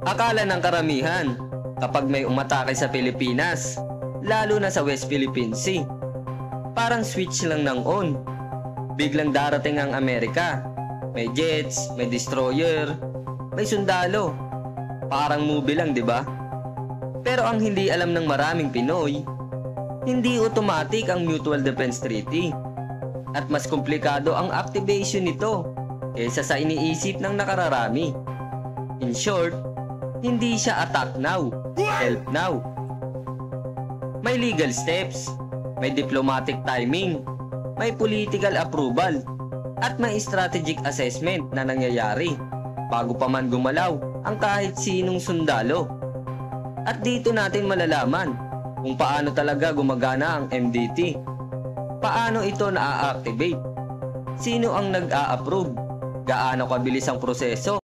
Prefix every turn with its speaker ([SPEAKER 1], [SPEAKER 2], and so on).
[SPEAKER 1] Akala ng karamihan, kapag may umatake sa Pilipinas, lalo na sa West Philippine Sea, parang switch lang ng on. Biglang darating ang Amerika. May jets, may destroyer, may sundalo. Parang movie lang, di ba? Pero ang hindi alam ng maraming Pinoy, hindi automatic ang Mutual Defense Treaty. At mas komplikado ang activation nito kaysa sa iniisip ng nakararami. In short, hindi siya attack now, help now. May legal steps, may diplomatic timing, may political approval, at may strategic assessment na nangyayari bago pa man gumalaw ang kahit sinong sundalo. At dito natin malalaman kung paano talaga gumagana ang MDT. Paano ito na-activate? Sino ang nag-a-approve? Gaano kabilis ang proseso?